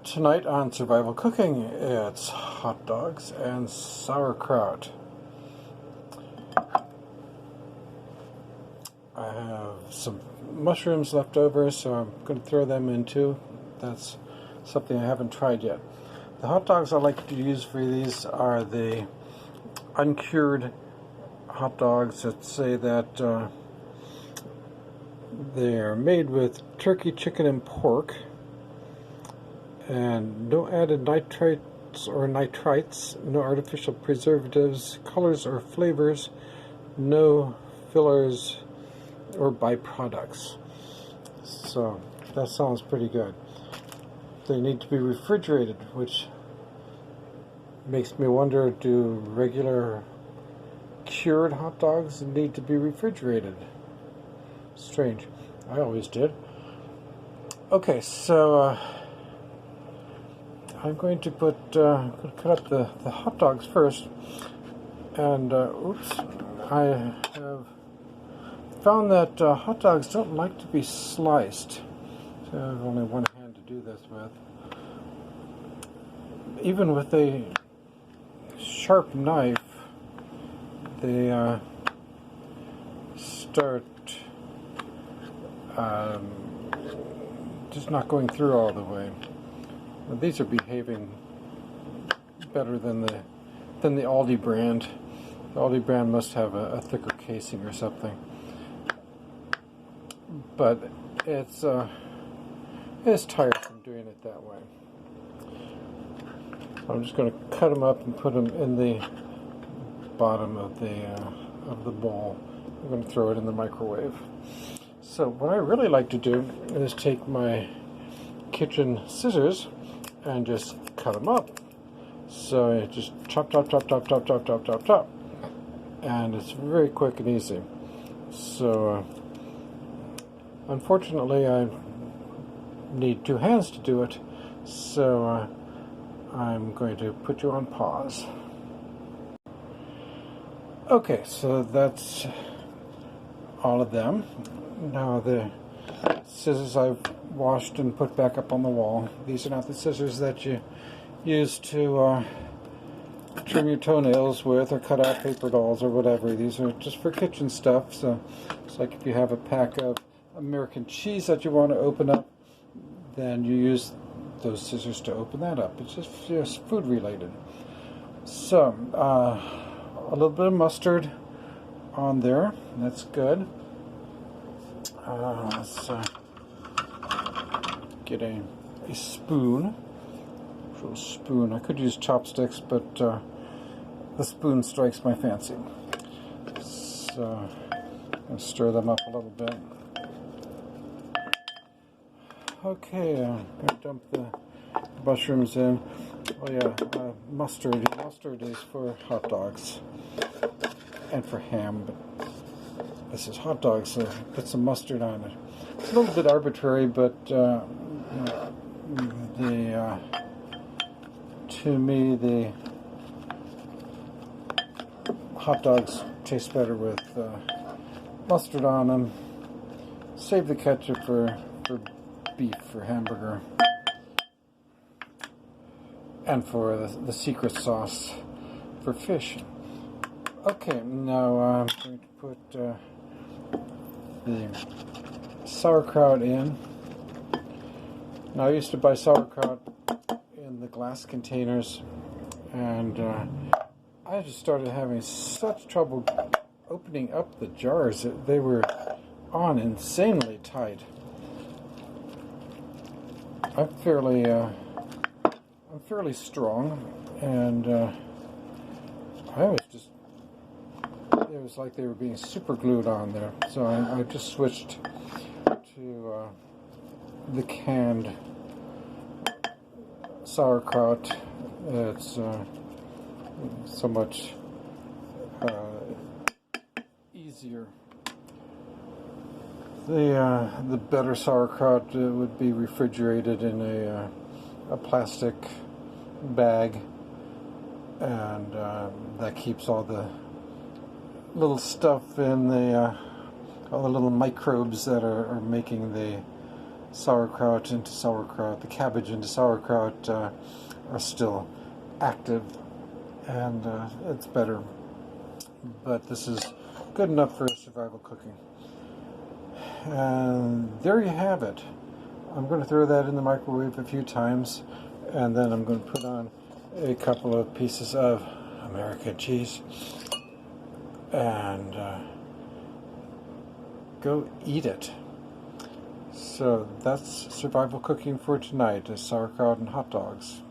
Tonight on Survival Cooking, it's hot dogs and sauerkraut. I have some mushrooms left over, so I'm going to throw them in too. That's something I haven't tried yet. The hot dogs I like to use for these are the uncured hot dogs that say that they're made with turkey, chicken, and pork, and no added nitrates or nitrites, no artificial preservatives, colors or flavors, no fillers or byproducts. So that sounds pretty good. They need to be refrigerated, which makes me wonder, do regular cured hot dogs need to be refrigerated? Strange. I always did. Okay, so I'm going to cut up the hot dogs first, and I have found that hot dogs don't like to be sliced. So I have only one hand to do this with. Even with a sharp knife, they start just not going through all the way. Well, these are behaving better than the Aldi brand. The Aldi brand must have a thicker casing or something. But it's tiresome doing it that way. So I'm just going to cut them up and put them in the bottom of the bowl. I'm going to throw it in the microwave. So what I really like to do is take my kitchen scissors and just cut them up. So I just chop, chop, chop, chop, chop, chop, chop, chop, chop. And it's very quick and easy. So unfortunately I need two hands to do it. So I'm going to put you on pause. Okay, so that's all of them. Now the scissors I've washed and put back up on the wall. These are not the scissors that you use to trim your toenails with or cut out paper dolls or whatever. These are just for kitchen stuff. So it's like if you have a pack of American cheese that you want to open up, then you use those scissors to open that up. It's just food related. So a little bit of mustard on there. That's good. Let's get a spoon. Little spoon. I could use chopsticks, but the spoon strikes my fancy. So I'm going to stir them up a little bit. Okay, I'm going to dump the mushrooms in. Oh yeah, mustard. Mustard is for hot dogs and for ham, but this is hot dogs, so put some mustard on it. It's a little bit arbitrary, but to me, the hot dogs taste better with mustard on them. Save the ketchup for beef, for hamburger, and for the secret sauce for fish. Okay, now I'm going to put the sauerkraut in. Now I used to buy sauerkraut in the glass containers, and I just started having such trouble opening up the jars. They were on insanely tight. I'm fairly strong, and it was like they were being super glued on there. So I just switched to the canned sauerkraut. It's so much easier. The better sauerkraut would be refrigerated in a plastic bag, and that keeps all the little stuff in all the little microbes that are making the sauerkraut into sauerkraut, the cabbage into sauerkraut are still active, and it's better. But this is good enough for survival cooking. And there you have it. I'm going to throw that in the microwave a few times, and then I'm going to put on a couple of pieces of American cheese and go eat it. So that's survival cooking for tonight, is sauerkraut and hot dogs.